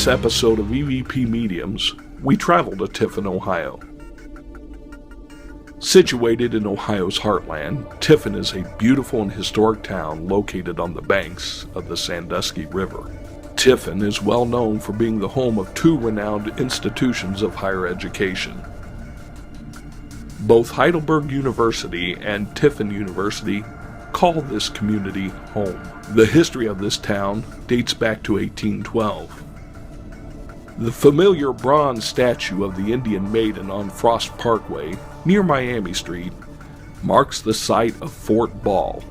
this episode of EVP Mediums, we travel to Tiffin, Ohio. Situated in Ohio's heartland, Tiffin is a beautiful and historic town located on the banks of the Sandusky River. Tiffin is well known for being the home of two renowned institutions of higher education. Both Heidelberg University and Tiffin University call this community home. The history of this town dates back to 1812. The familiar bronze statue of the Indian Maiden on Frost Parkway near Miami Street marks the site of Fort Ball,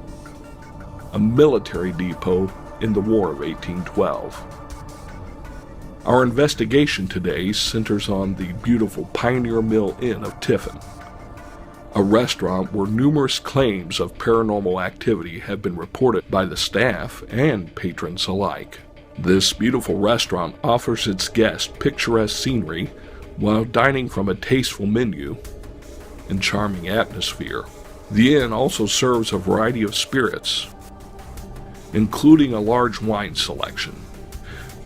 a military depot in the War of 1812. Our investigation today centers on the beautiful Pioneer Mill Inn of Tiffin, a restaurant where numerous claims of paranormal activity have been reported by the staff and patrons alike. This beautiful restaurant offers its guests picturesque scenery while dining from a tasteful menu and charming atmosphere. The inn also serves a variety of spirits, including a large wine selection.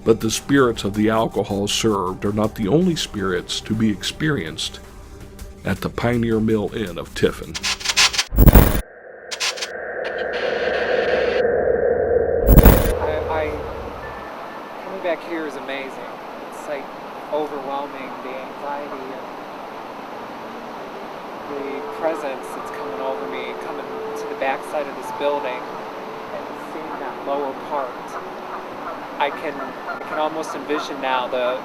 But the spirits of the alcohol served are not the only spirits to be experienced at the Pioneer Mill Inn of Tiffin. Coming back here is amazing. It's like overwhelming, the anxiety and the presence that's coming over me, coming to the backside of this building and seeing that lower part. I can almost envision now the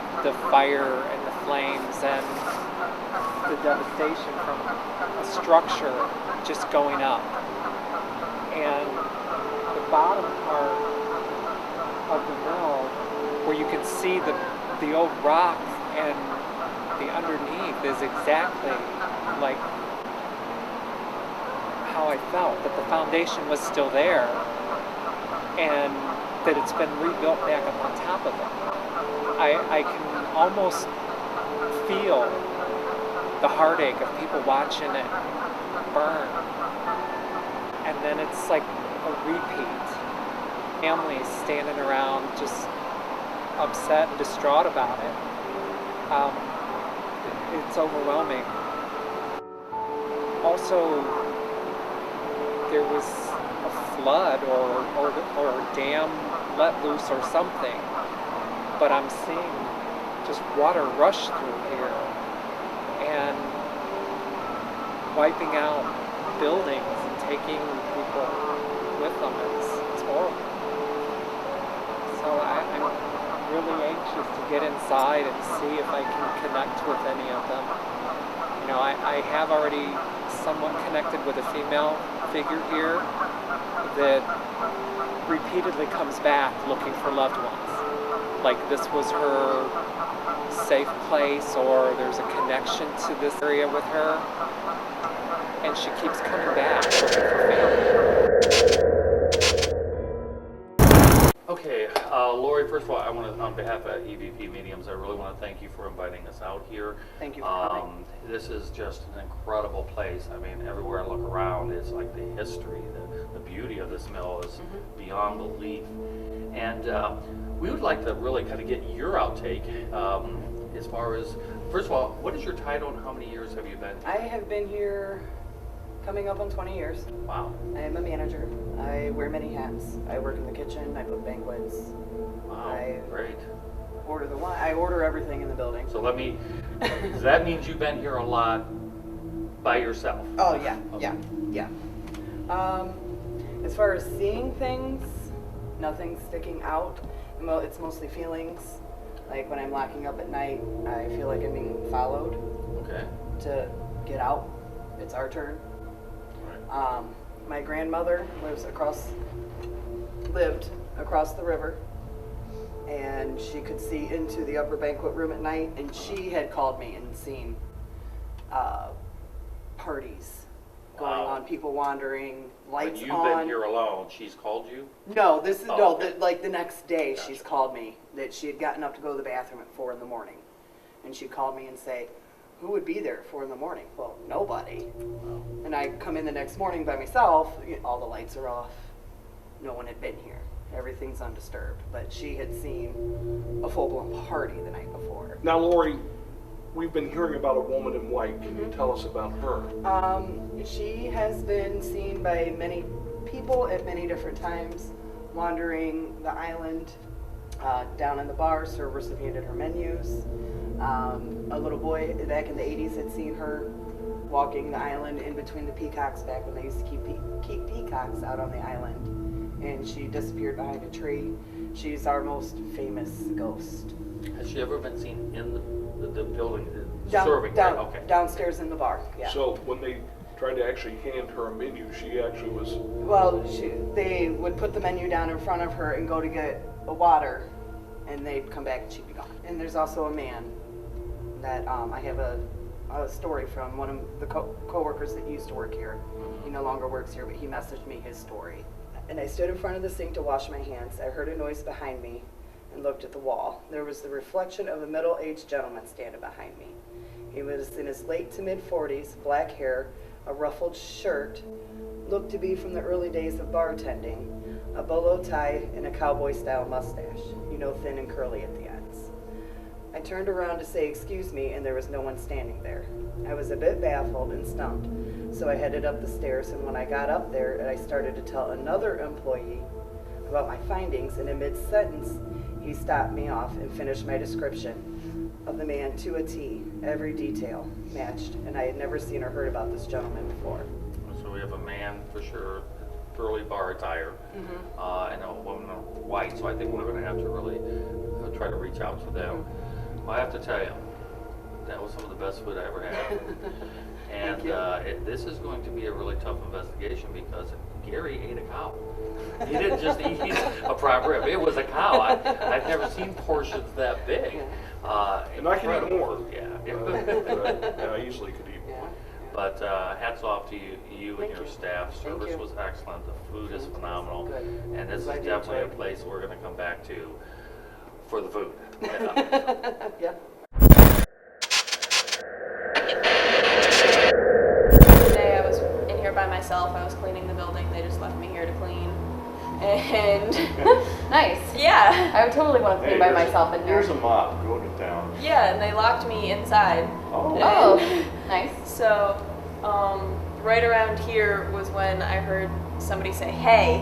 fire and the flames and the devastation from a structure just going up. And the bottom part of the mill, where you can see the old rock and the underneath, is exactly like how I felt, that the foundation was still there and that it's been rebuilt back up on top of it. I can almost feel the heartache of people watching it burn. And then it's like a repeat. Families standing around just upset and distraught about it. It's overwhelming. Also, there was a flood or a dam let loose or something, but I'm seeing just water rush through here and wiping out buildings and taking people with them. It's horrible. So I'm really anxious to get inside and see if I can connect with any of them. You know, I have already somewhat connected with a female figure here that repeatedly comes back looking for loved ones. Like this was her safe place, or there's a connection to this area with her, and she keeps coming back looking for family. Okay, Lori, first of all, I want to, on behalf of EVP Mediums, I really want to thank you for inviting us out here. Thank you for coming. This is just an incredible place. I mean, everywhere I look around, it's like the history, the beauty of this mill is beyond belief. And we would like to really kind of get your outtake as far as, first of all, what is your title and how many years have you been here? I have been here coming up on 20 years. Wow. I am a manager. I wear many hats. I work in the kitchen. I book banquets. Wow, great. Order the wine. I order everything in the building. So that means you've been here a lot by yourself? Oh, yeah, Okay. yeah. As far as seeing things, nothing's sticking out. It's mostly feelings. Like when I'm locking up at night, I feel like I'm being followed. Okay. To get out. It's our turn. Right. My grandmother lived across the river, and she could see into the upper banquet room at night, and she had called me and seen parties going on, people wandering, lights on. But you've been here alone. She's called you? No, this is okay. like the next day. Gotcha. She's called me that she had gotten up to go to the bathroom at 4 a.m, and she'd call me and say, "Who would be there at 4 a.m? Well, nobody. And I come in the next morning by myself. All the lights are off. No one had been here. everything's undisturbed. But she had seen a full-blown party the night before. Now, Lori, we've been hearing about a woman in white. Can you tell us about her? She has been seen by many people at many different times, wandering the island, down in the bar. Servers have handed her menus. A little boy back in the 80s had seen her walking the island in between the peacocks back when they used to keep peacocks out on the island. And she disappeared behind a tree. She's our most famous ghost. Has she ever been seen in the building serving? Right? Okay. Downstairs in the bar, yeah. So when they tried to actually hand her a menu, she actually was... Well, they would put the menu down in front of her and go to get a water, and they'd come back and she'd be gone. And there's also a man that I have a story from one of the co-workers that used to work here. He no longer works here, but he messaged me his story. And I stood in front of the sink to wash my hands. I heard a noise behind me and looked at the wall. There was the reflection of a middle-aged gentleman standing behind me. He was in his late to mid-40s, black hair, a ruffled shirt, looked to be from the early days of bartending, a bolo tie, and a cowboy-style mustache, thin and curly at the ends. I turned around to say excuse me, and there was no one standing there. I was a bit baffled and stumped, so I headed up the stairs, and when I got up there and I started to tell another employee about my findings, and in mid-sentence, he stopped me off and finished my description of the man to a T. Every detail matched, and I had never seen or heard about this gentleman before. So we have a man for sure, early bar attire, and a woman in white, so I think we're going to have to really try to reach out to them. Well, I have to tell you, that was some of the best food I ever had. And this is going to be a really tough investigation because Gary ate a cow. He didn't just eat a prime rib. It was a cow. I've never seen portions that big. And I can eat more. Yeah. I easily could eat more. But hats off to you and your staff. Service was excellent. The food is phenomenal. And this is definitely a place we're going to come back to for the food. Yeah. Today I was in here by myself. I was cleaning the building. They just left me here to clean. And Nice. yeah. I would totally want to clean by myself in here. Here's a mop. Go to town. Yeah, and they locked me inside. Oh, nice. So, right around here was when I heard somebody say, "Hey,"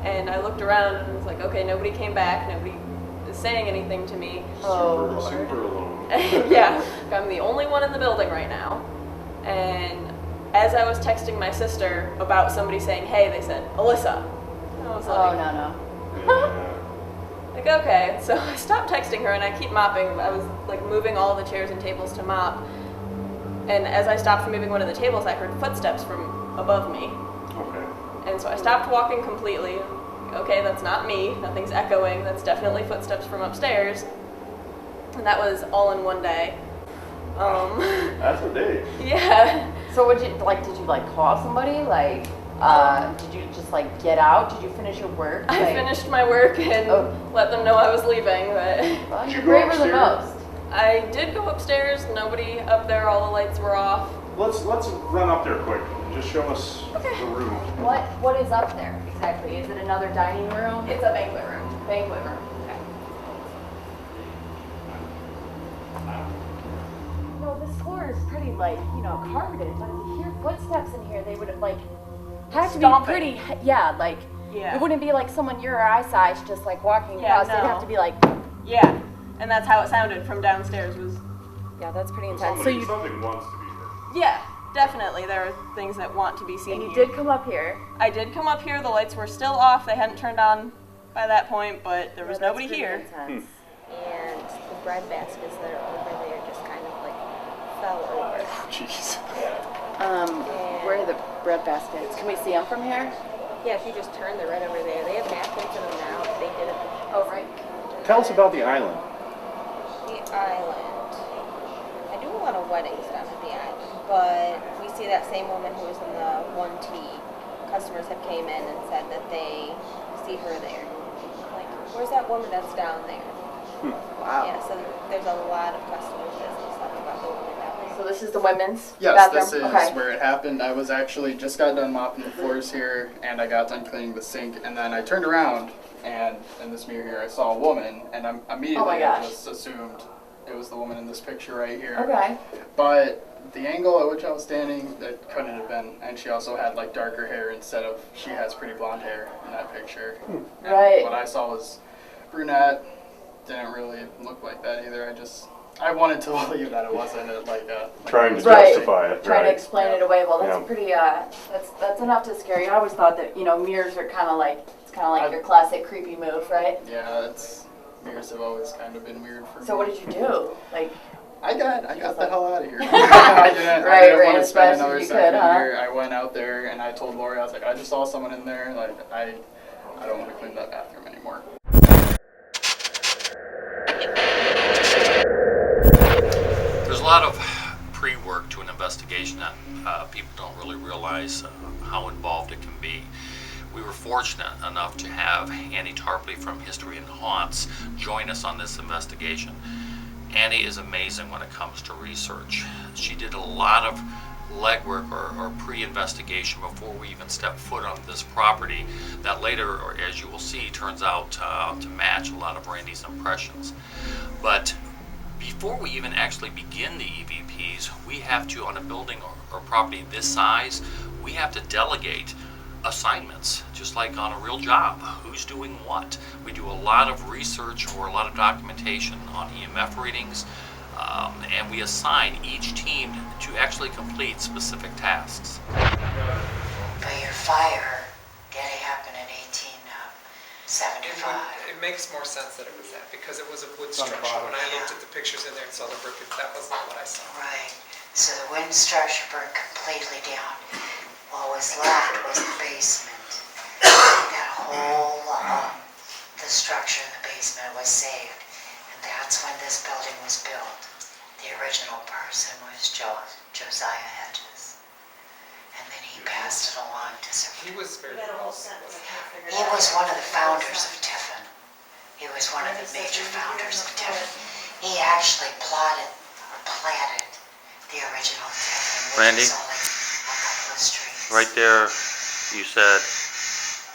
and I looked around and was like, okay, nobody came back, nobody is saying anything to me. Super alone. Yeah, I'm the only one in the building right now. And as I was texting my sister about somebody saying, "Hey," they said, "Alyssa." And I was Oh, like, no. Yeah. like, okay. So I stopped texting her and I keep mopping. I was like moving all the chairs and tables to mop. And as I stopped from moving one of the tables, I heard footsteps from above me. Okay. And so I stopped walking completely. Okay, that's not me. Nothing's echoing. That's definitely footsteps from upstairs. And that was all in one day. That's a day. Yeah. So did you call somebody? Did you just get out? Did you finish your work? I finished my work and let them know I was leaving, but Well, Did you're you go braver than upstairs? most. I did go upstairs. Nobody up there. All the lights were off. Let's run up there quick. Just show us the room. What is up there exactly? Is it another dining room? It's a banquet room. Banquet room. Okay. No, this floor is pretty carpeted, but if you hear footsteps in here, they would have have to Stomping. be pretty. Yeah, Yeah. it wouldn't be like someone your eyesight just walking Yeah, across. They'd no. have to be Yeah. And that's how it sounded from downstairs. Was yeah, that's pretty intense. So Something wants to be here. yeah, definitely. There are things that want to be seen. and you here. did come up here. I did come up here. The lights were still off. They hadn't turned on by that point, but there was Yeah, that's nobody pretty here. intense. And the bread baskets that are over there just kind of fell over. Jeez. Where are the bread baskets? Can we see them from here? Yeah, if you just turn, they're right over there. They have napkins in them now. They did it. Oh, right. Tell us about the island. The island. I do a lot of weddings down at the island, but we see that same woman who was in the 1T. Customers have came in and said that they see her there. Where's that woman that's down there? Wow. Yeah, so there's a lot of customers that say stuff about the woman down there. So So this is the women's Yes, bathroom? this is Okay. where it happened. I was actually just got done mopping the floors here, and I got done cleaning the sink, and then I turned around, and in this mirror here, I saw a woman, and I immediately gosh. just assumed it was the woman in this picture right here. Okay. But the angle at which I was standing, that couldn't have been. And she also had like darker hair instead of, she has pretty blonde hair in that picture. And Right. what I saw was brunette. Didn't really look like that either. I wanted to believe that it wasn't like a... Trying to Right. justify it, Trying to right? explain it away. Well, that's Yeah. pretty, that's enough to scare you. I always thought that, mirrors are kind of like, it's kind of like your classic creepy move, right? Yeah, mirrors have always kind of been weird for me. So what did you do? Like, I got the hell out of here. I didn't ran want to as spend fast as another you second could, huh? here. I went out there and I told Lori, I was like, I just saw someone in there. Like, I don't want to clean that bathroom anymore. There's a lot of pre-work to an investigation that people don't really realize how involved it can be. We were fortunate enough to have Annie Tarpley from History and Haunts join us on this investigation. Annie is amazing when it comes to research. She did a lot of legwork or pre-investigation before we even stepped foot on this property that later, or as you will see, turns out to match a lot of Randy's impressions. But before we even actually begin the EVPs, we have to, on a building or property this size, we have to delegate assignments, just like on a real job. Who's doing what? We do a lot of research or a lot of documentation on EMF readings, and we assign each team to actually complete specific tasks. But your fire did happen in 1875. It makes more sense that it was that, because it was a wood on the structure. bottom. When I looked at the pictures in there and saw the brick, that was not what I saw. Right. So the wind structure burned completely down. What was left was the basement. That whole, the structure in the basement was saved. And that's when this building was built. The original person was Josiah Hedges. And then he passed it along to He was very close. He was one of the founders of Tiffin. He was one of the major founders of Tiffin. He actually planted the original Tiffin, which Randy? is only a couple of streets. Right there, you said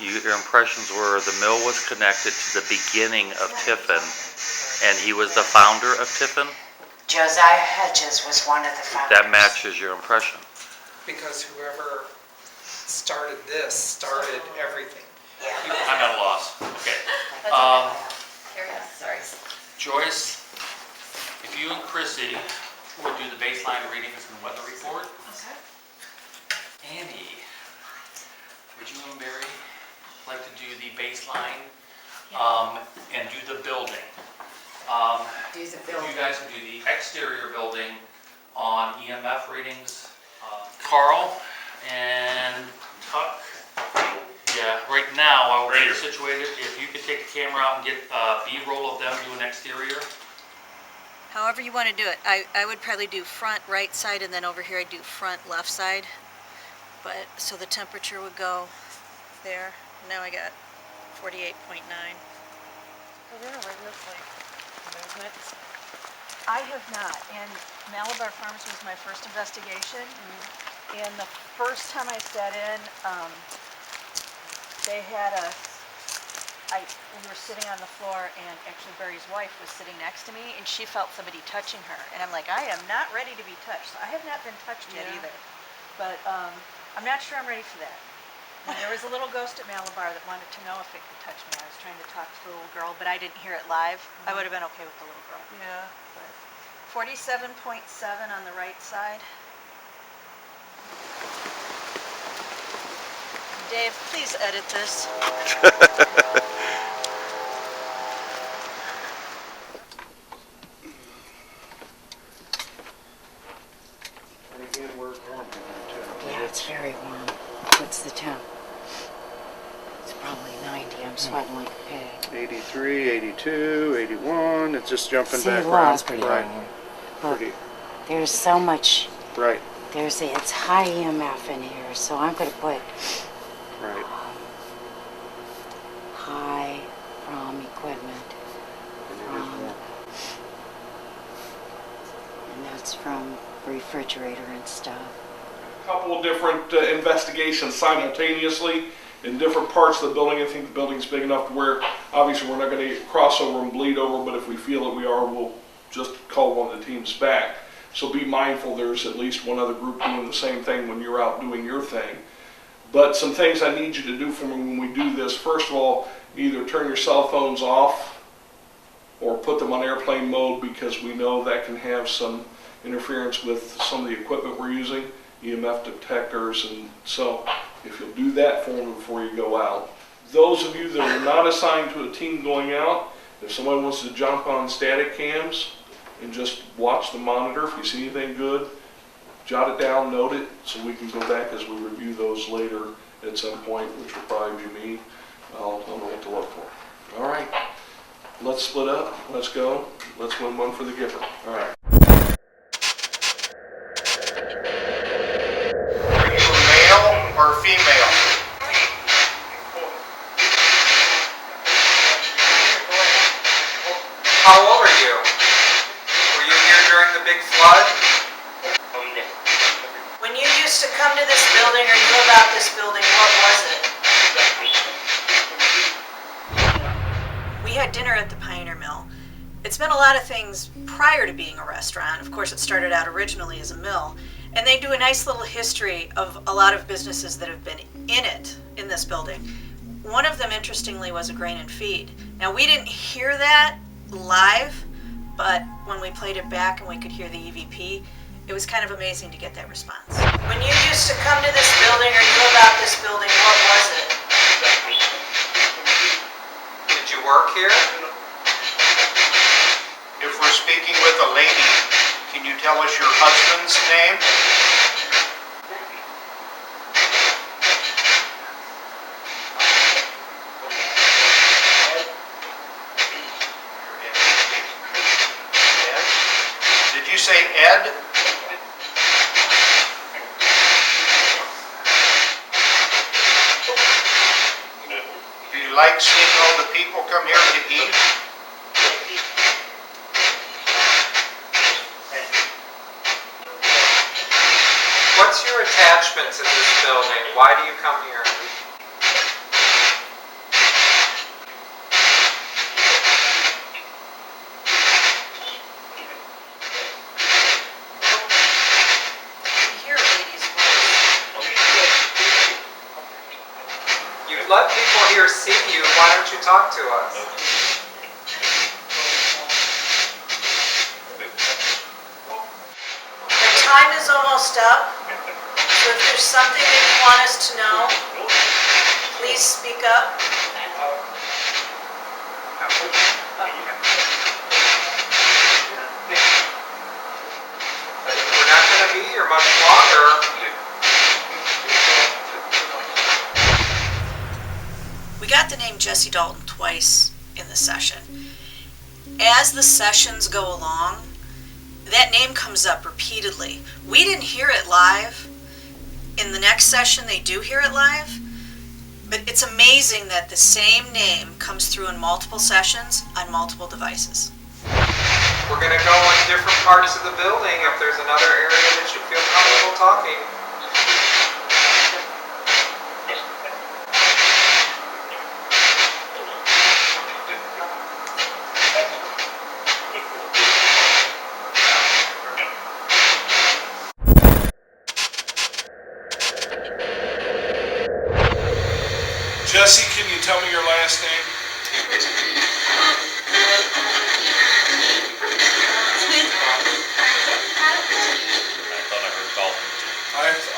your impressions were the mill was connected to the beginning of Tiffin, and he was the founder of Tiffin? Josiah Hedges was one of the founders. That matches your impression. Because whoever started this started everything. Yeah. I'm at a loss. Okay. Sorry. Joyce, if you and Chrissy would do the baseline readings and weather report. Okay. Annie, would you and Barry like to do the baseline and do the building? Do the If building. you guys can do the exterior building on EMF readings. Carl and Tuck. Yeah, right now, while we're getting situated, if you could take the camera out and get B-roll of them doing exterior. However you want to do it. I would probably do front right side, and then over here I'd do front left side. But so the temperature would go there. Now I got 48.9. Are there regular movements? I have not, and Malabar Farms was my first investigation, and the first time I sat in, they had we were sitting on the floor, and actually Barry's wife was sitting next to me, and she felt somebody touching her, and I'm like, I am not ready to be touched. So I have not been touched yet either, but I'm not sure I'm ready for that. And there was a little ghost at Malabar that wanted to know if it could touch me. I was trying to talk to the little girl, but I didn't hear it live. I would have been okay with the little girl. Yeah. But 47.7 on the right side. Dave, please edit this. Yeah, it's very warm. What's the temp? It's probably 90. I'm sweating like a pig. 83, 82, 81. It's just jumping See, back the around. law's pretty Right. high here. Look, Pretty. there's so much. Right. It's high EMF in here, so I'm going to put Right. high from equipment. And it is warm. And that's from refrigerator and stuff. A couple of different investigations simultaneously in different parts of the building. I think the building's big enough to where obviously we're not going to cross over and bleed over, but if we feel that we are, we'll just call one of the teams back. So be mindful there's at least one other group doing the same thing when you're out doing your thing. But some things I need you to do for me when we do this. First of all, either turn your cell phones off or put them on airplane mode, because we know that can have some interference with some of the equipment we're using, EMF detectors, and so if you'll do that for me before you go out. Those of you that are not assigned to a team going out, if someone wants to jump on static cams and just watch the monitor, if you see anything good, jot it down, note it, so we can go back as we review those later at some point, which will probably be me. I'll know what to look for. All right, let's split up. Let's go. Let's win one for the giver. All right. Are you male or female? How old are you? Were you here during the big flood? When you used to come to this building or knew about this building, what was it? We had dinner at the Pioneer Mill. It's been a lot of things prior to being a restaurant. Of course, it started out originally as a mill. And they do a nice little history of a lot of businesses that have been in it, in this building. One of them, interestingly, was a grain and feed. Now, we didn't hear that live, but when we played it back and we could hear the EVP, it was kind of amazing to get that response. When you used to come to this building or knew about this building, what was it? Did you work here? If we're speaking with a lady, can you tell us your husband's name? Ed? Did you say Ed? Do you like seeing all the people come here to eat? What's your attachment to this building? Why do you come here? Hear a lady's voice. You let people here see you. Why don't you talk to us? The time is almost up, so if there's something that you want us to know, please speak up. We're not going to be here much longer. We got the name Jesse Dalton twice in the session. As the sessions go along, that name comes up repeatedly. We didn't hear it live. In the next session, they do hear it live. But it's amazing that the same name comes through in multiple sessions on multiple devices. We're going to go in different parts of the building if there's another area that you feel comfortable talking. Jesse, can you tell me your last name?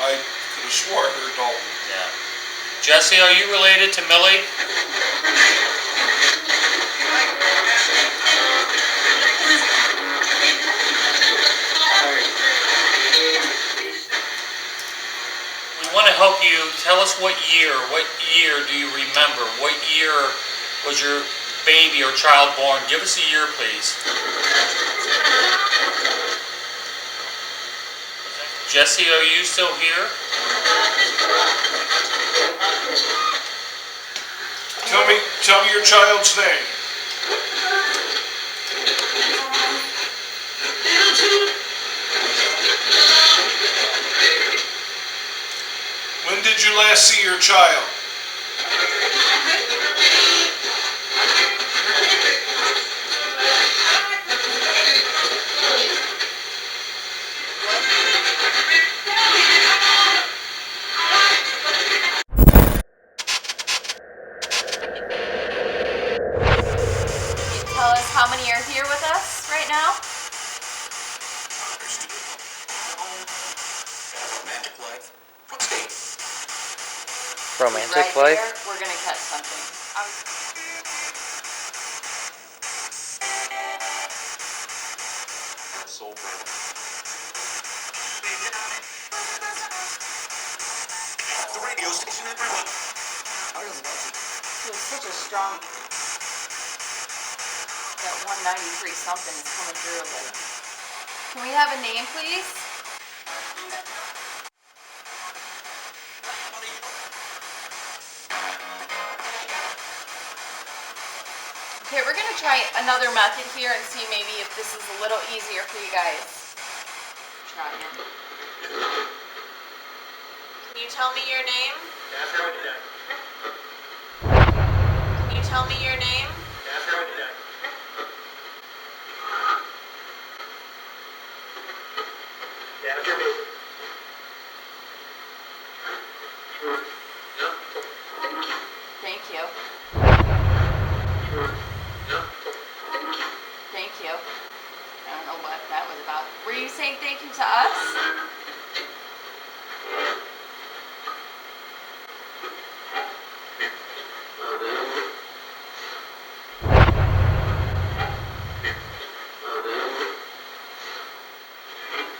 I could have swore I heard Dalton. Yeah. Jesse, are you related to Millie? We want to help you. Tell us what year do you remember? What year was your baby or child born? Give us a year, please. Jesse, are you still here? Tell me your child's name. When did you last see your child? Tell us how many are here with us right now? Romantic Right life? there, we're gonna catch something. The radio station, everyone. It was such a strong. That 193 something is coming through. Like, can we have a name, please? Okay, we're gonna try another method here and see maybe if this is a little easier for you guys. Try it. Can you tell me your name? Can you tell me your name? Thank you. Thank you. I don't know what that was about. Were you saying thank you to us?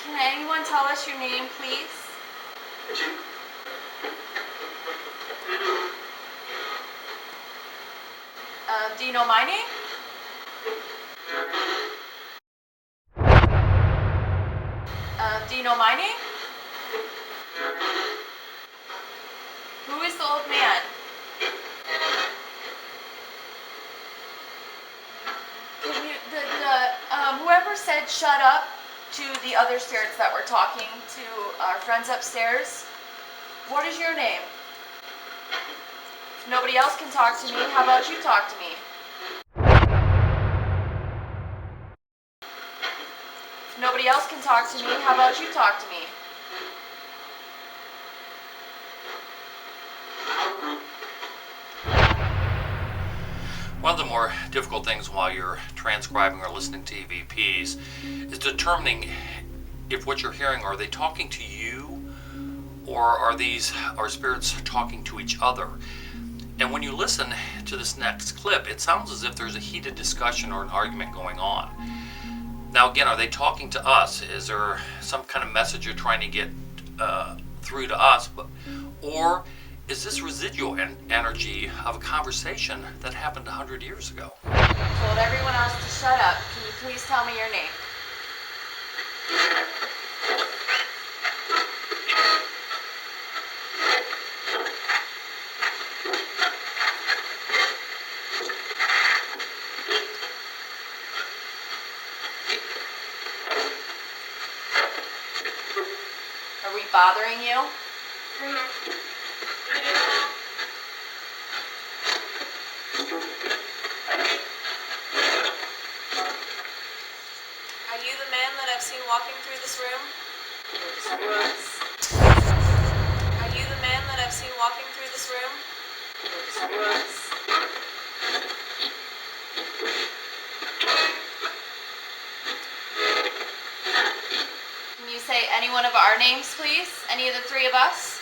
Can anyone tell us your name, please? Do you know my name? Do you know my name? Who is the old man? Can you, whoever said shut up to the other spirits that were talking to our friends upstairs, what is your name? If nobody else can talk to me, how about you talk to me? If nobody else can talk to me, how about you talk to me? One of the more difficult things while you're transcribing or listening to EVPs is determining if what you're hearing, are they talking to you, or are spirits talking to each other? And when you listen to this next clip, it sounds as if there's a heated discussion or an argument going on. Now again, are they talking to us? Is there some kind of message you're trying to get through to us? Or is this residual energy of a conversation that happened 100 years ago? Told everyone else to shut up. Can you please tell me your name? Are we bothering you? Are you the man that I've seen walking through this room? Are you the man that I've seen walking through this room? Can you say any one of our names, please? Any of the three of us?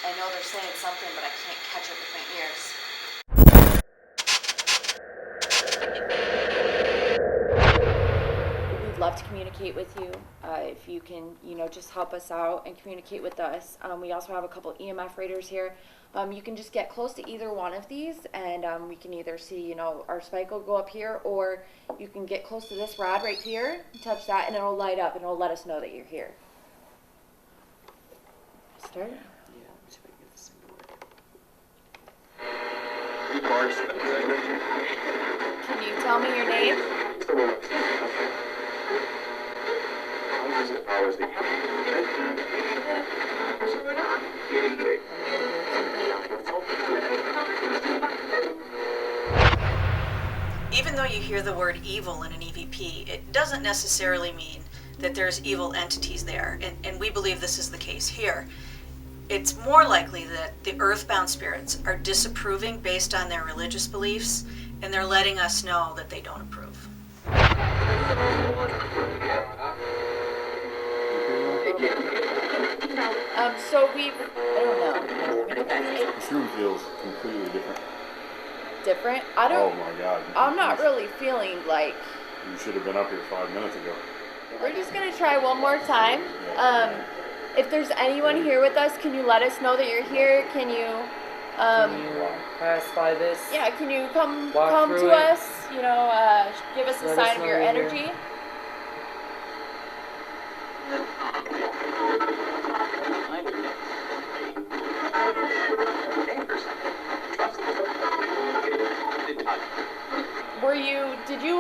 I know they're saying something, but I can't catch it with my ears. We'd love to communicate with you. If you can, just help us out and communicate with us. We also have a couple EMF readers here. You can just get close to either one of these, and we can either see, our spike will go up here, or you can get close to this rod right here, touch that, and it'll light up, and it'll let us know that you're here. Start? Can you tell me your name? Even though you hear the word evil in an EVP, it doesn't necessarily mean that there's evil entities there, and we believe this is the case here. It's more likely that the earthbound spirits are disapproving based on their religious beliefs, and they're letting us know that they don't approve. I don't know. This room feels completely different. Different? Oh my God. I'm not really feeling like... You should have been up here 5 minutes ago. We're just going to try one more time. If there's anyone here with us, can you let us know that you're here? Can you pass by this? Yeah, can you come through to it? us? Give us a sign of your energy. Did you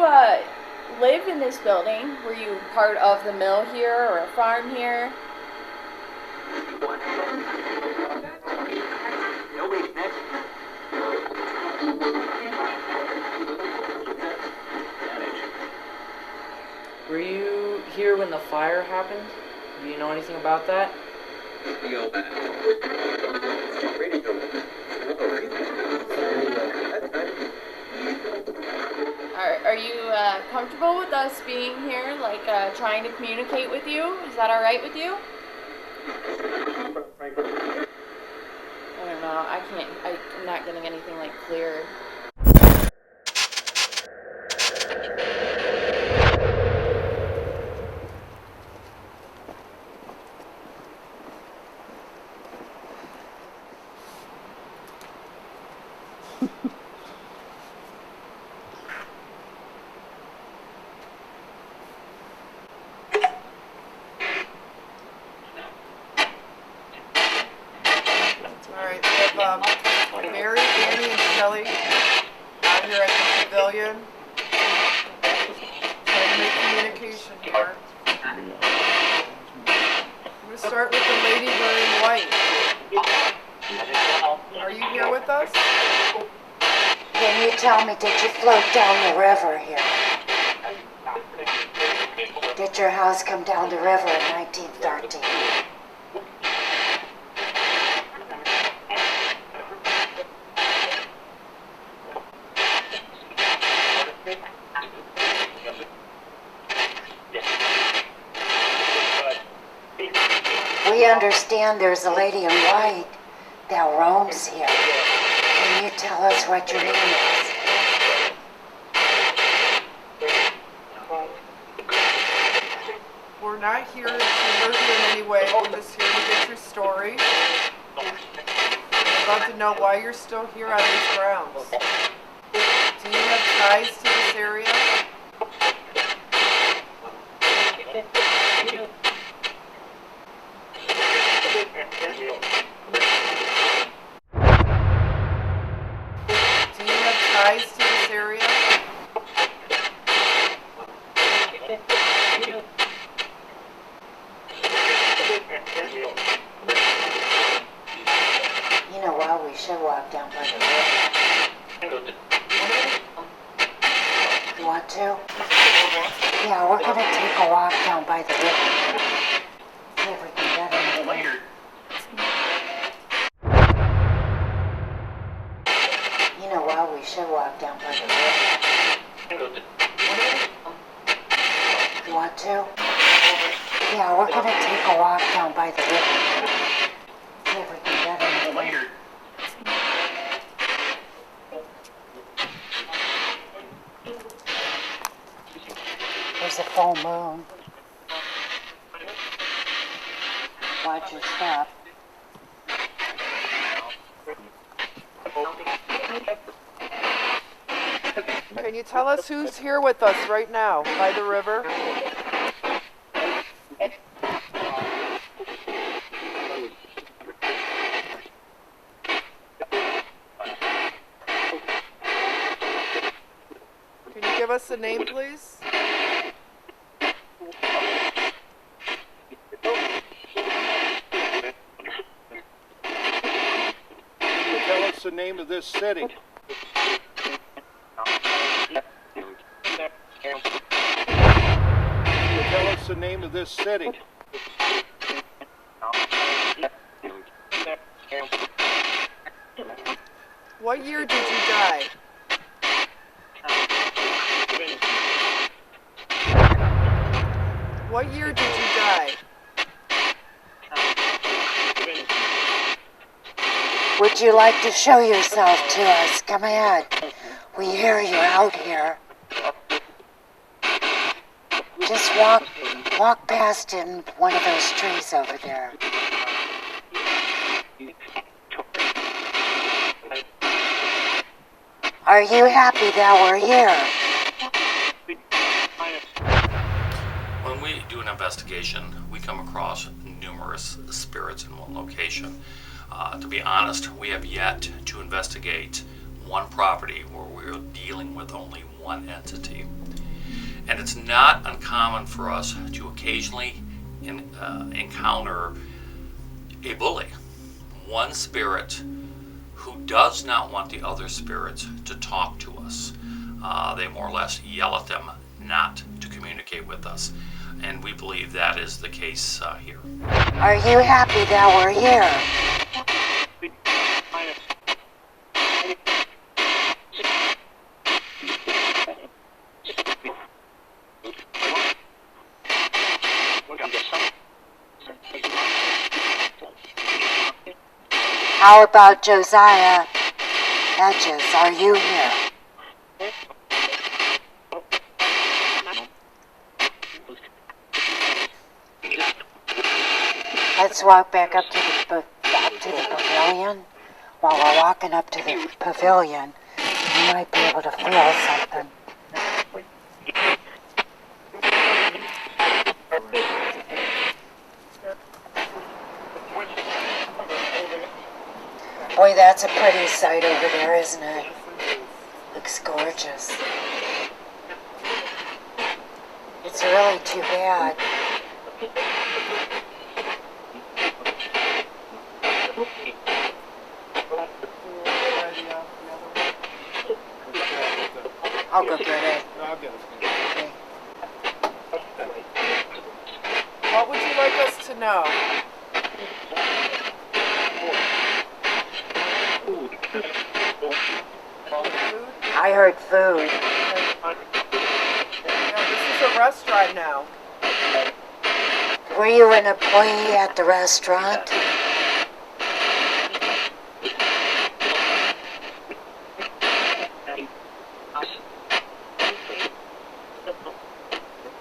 live in this building? Were you part of the mill here or a farm here? Were you here when the fire happened? Do you know anything about that? Are you comfortable with us being here, trying to communicate with you? Is that all right with you? I don't know. I'm not getting anything clear. Alright, we have Mary, Annie, and Kelly out here at the pavilion. Trying to make communication here. I'm going to start with the lady wearing white. Are you here with us? Can you tell me, did you float down the river here? Did your house come down the river in 1913? We understand there's a lady in white that roams here. Can you tell us what your name is? We're not here to hurt you in any way. We're just here to get your story. I'd love to know why you're still here on these grounds. Do you have ties to this area? Do you have ties to this area? You know what? We should walk down by the river. You want to? Yeah, we're gonna take a walk down by the river. See if we can get anything. You know what? We should walk down by the river. You want to? Yeah, we're gonna take a walk down by the river. See if we can get anything. There's a full moon. Watch your step. Can you tell us who's here with us right now by the river? Can you give us a name, please? Tell us the name of this city. Tell us the name of this city. What year did you die? What year did you die? Would you like to show yourself to us? Come ahead. We hear you're out here. Just walk past in one of those trees over there. Are you happy that we're here? When we do an investigation, we come across numerous spirits in one location. To be honest, we have yet to investigate one property where we're dealing with only one entity. And it's not uncommon for us to occasionally encounter a bully, one spirit who does not want the other spirits to talk to us. They more or less yell at them not to communicate with us. And we believe that is the case here. Are you happy that we're here? How about Josiah Hedges? Are you here? Let's walk back up to the pavilion. While we're walking up to the pavilion, you might be able to feel something. Boy, that's a pretty sight over there, isn't it? Looks gorgeous. It's really too bad. I'll go get it. Okay. What would you like us to know? I heard food. Yeah, this is a restaurant now. Were you an employee at the restaurant?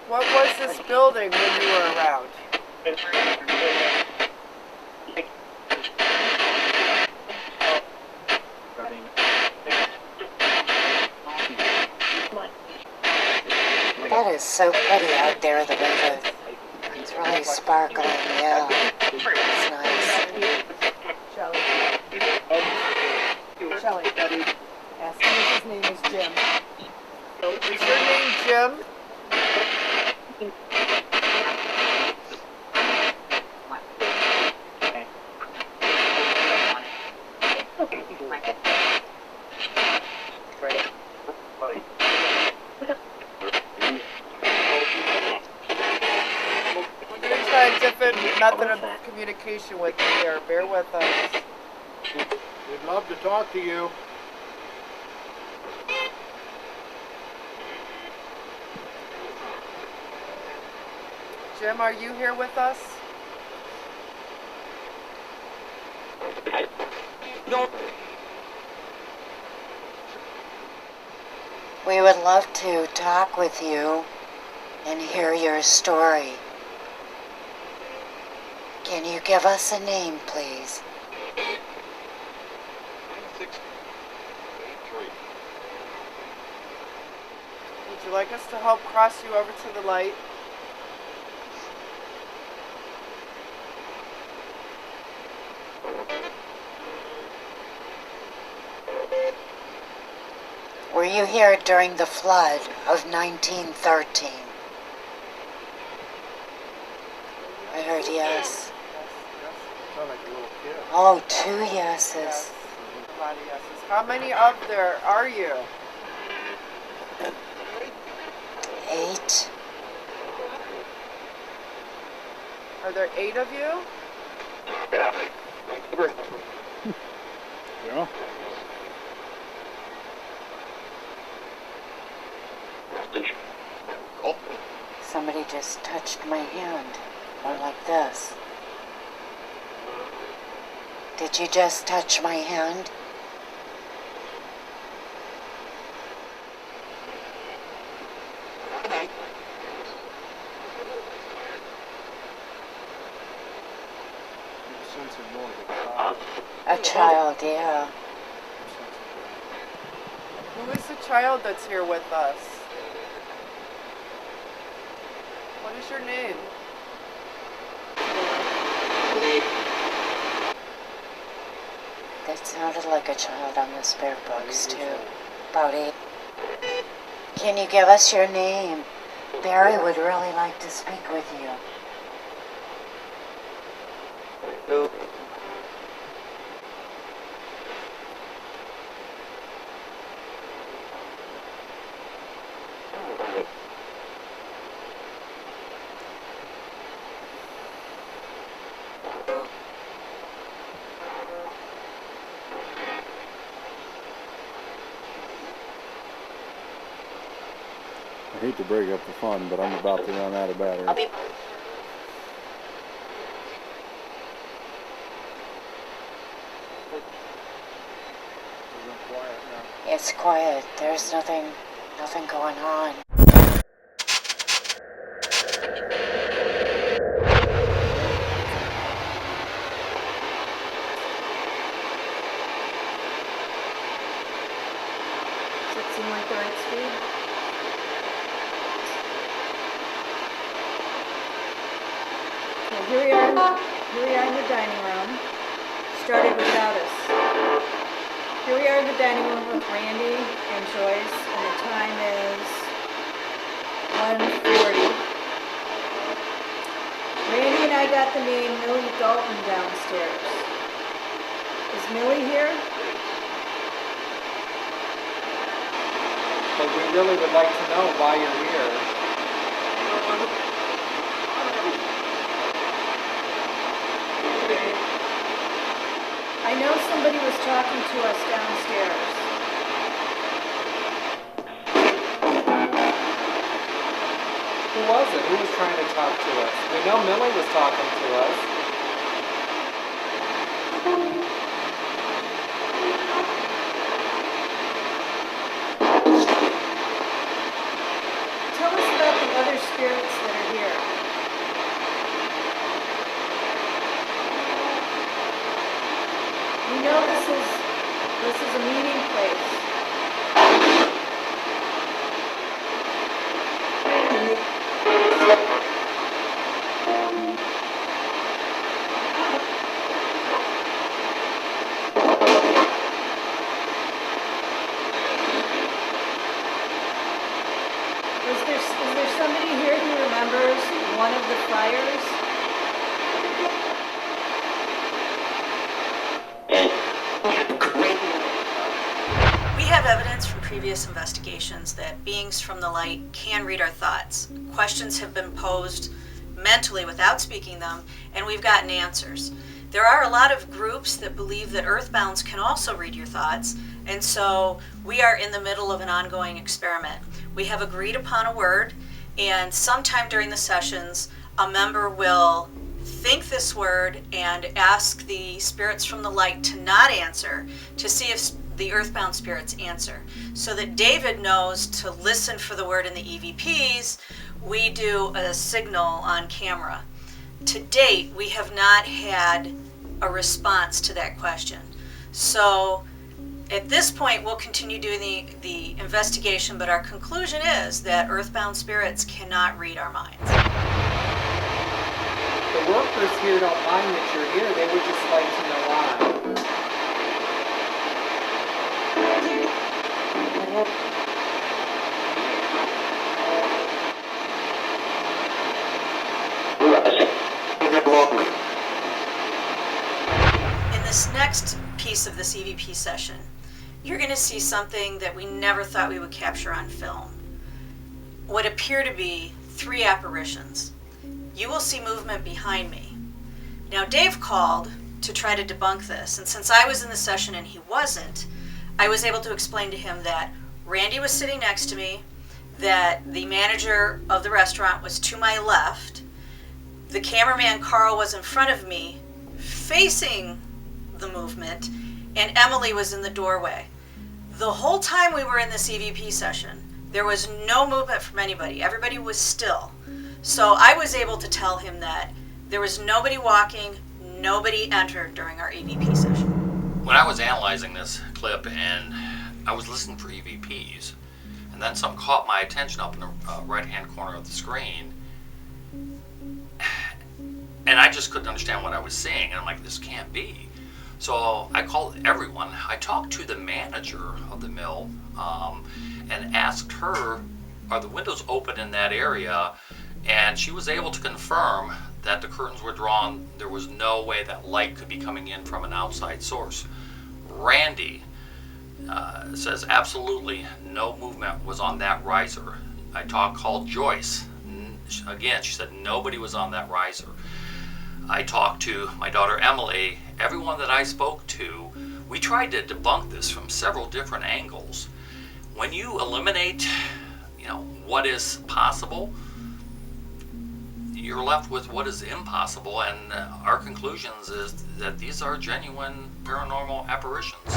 What was this building when you were around? That is so pretty out there, the river. It's really sparkling, yeah. It's nice. Shelley, ask him if his name is Jim. Is your name Jim? We're going to try a different method of communication with you here. Bear with us. We'd love to talk to you. Jim, are you here with us? No. We would love to talk with you and hear your story. Can you give us a name, please? Would you like us to help cross you over to the light? Were you here during the flood of 1913? I heard yes. Sound like a little kid. Oh, 2 yeses. Yes. A lot of yeses. How many of there are you? 8. Are there 8 of you? Yeah. Somebody just touched my hand. Or like this. Did you just touch my hand? A child, yeah. Who is the child that's here with us? What is your name? That sounded like a child on the spirit books, too. About 8. Can you give us your name? Barry would really like to speak with you. I hate to break up the fun, but I'm about to run out of battery. It's quiet. There's nothing going on. Does it seem like the right speed? Okay, here we are in the dining room. Started without us. Here we are in the dining room with Randy and Joyce, and the time is 1:40. Randy and I got the name Millie Dalton downstairs. Is Millie here? But we really would like to know why you're here. I know somebody was talking to us downstairs. Who was it? Who was trying to talk to us? We know Millie was talking to us. Tell us about the other spirits that are here. We know this is a meeting place. Is there somebody here who remembers one of the fires? We have evidence from previous investigations that beings from the light can read our thoughts. Questions have been posed mentally without speaking them, and we've gotten answers. There are a lot of groups that believe that earthbounds can also read your thoughts, and so we are in the middle of an ongoing experiment. We have agreed upon a word, and sometime during the sessions, a member will think this word and ask the spirits from the light to not answer, to see if the earthbound spirits answer, so that David knows to listen for the word in the EVPs we do a signal on camera. To date, we have not had a response to that question. So at this point, we'll continue doing the investigation, but our conclusion is that earthbound spirits cannot read our minds. The workers here don't mind that you're here, they would just like to know why. In this next piece of this EVP session, you're going to see something that we never thought we would capture on film. What appear to be 3 apparitions. You will see movement behind me. Now, Dave called to try to debunk this, and since I was in the session and he wasn't, I was able to explain to him that Randy was sitting next to me, that the manager of the restaurant was to my left, the cameraman Carl was in front of me, facing the movement, and Emily was in the doorway. The whole time we were in this EVP session, there was no movement from anybody. Everybody was still. So I was able to tell him that there was nobody walking, nobody entered during our EVP session. When I was analyzing this clip and I was listening for EVPs, and then some caught my attention up in the right-hand corner of the screen, and I just couldn't understand what I was seeing, and I'm like, this can't be. So I called everyone. I talked to the manager of the mill and asked her, are the windows open in that area? And she was able to confirm that the curtains were drawn. There was no way that light could be coming in from an outside source. Randy says absolutely no movement was on that riser. I called Joyce. Again, she said nobody was on that riser. I talked to my daughter Emily. Everyone that I spoke to, we tried to debunk this from several different angles. When you eliminate, what is possible, you're left with what is impossible, and our conclusions is that these are genuine paranormal apparitions.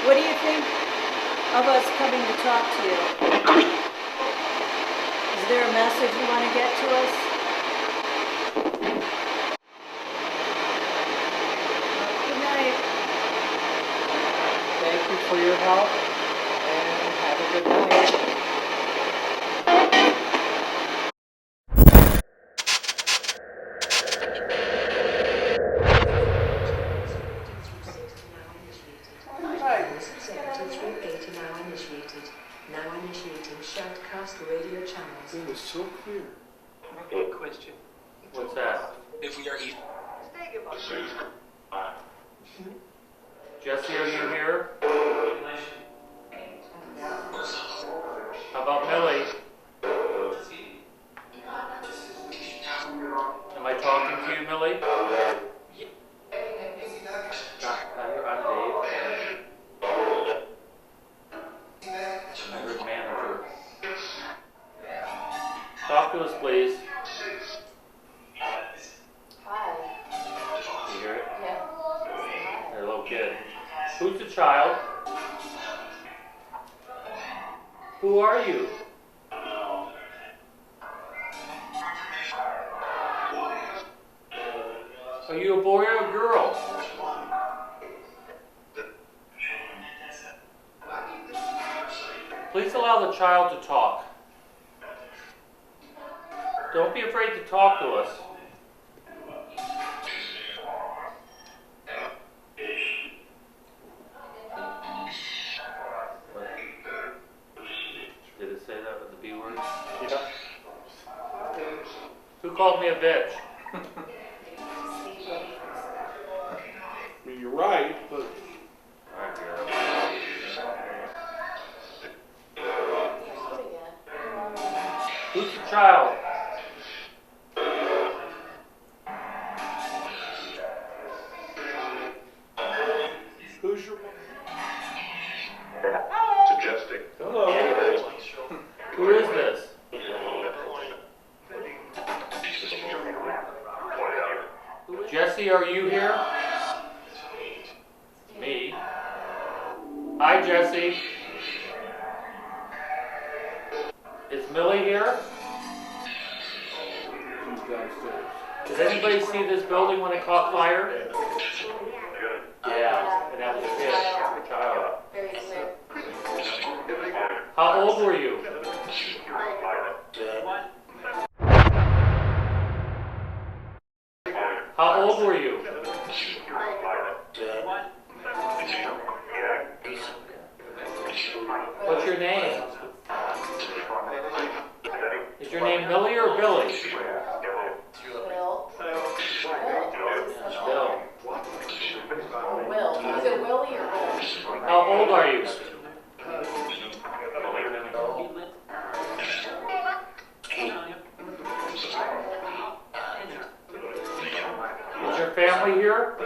What do you think of us coming to talk to you? Is there a message you want to get to us? Good night. Thank you for your help, and have a good night. initiated. Now initiating shoutcast radio channels. It was so clear. Good question. What's that? If we are eating. Jesse, are you here? How about Millie? Am I talking to you, Millie? I'm Dave. I'm your manager. Talk to us, please. Hi. You hear it? Yeah. You're a little kid. Who's the child? Who are you? Are you a boy or a girl? Please allow the child to talk. Don't be afraid to talk to us. Did it say that with the B word? Yeah. Who called me a bitch? I mean, you're right, but who's the child? who's your Suggesting. hello? Who is this? Jesse, are you here? Me. Hi, Jesse. Is Millie here? Who's downstairs? Does anybody see this building when it caught fire? Yeah, and that was a kid, a child. Very clear. How old were you? How old were you? What's your name? Is your name Millie or Billy? Bill. Bill. Will. Is it Willie or Will? How old are you? Is your family here?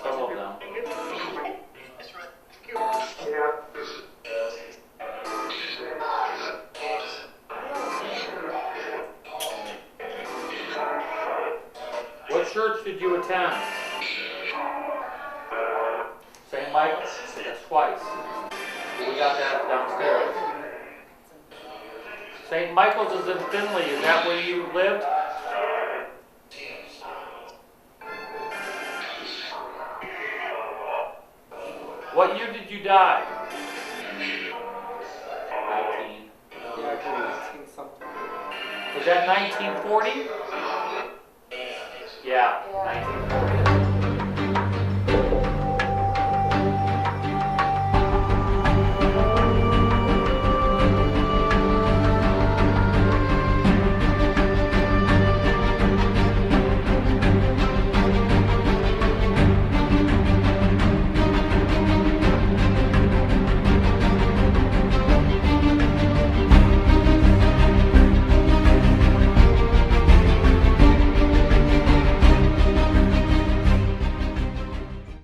Some of them. What church did you attend? St. Michael's? That's twice. We got that downstairs. St. Michael's is in Finley. Is that where you lived? What year did you die? 19. Yeah, 19 something. Was that 1940? Yeah, 1940.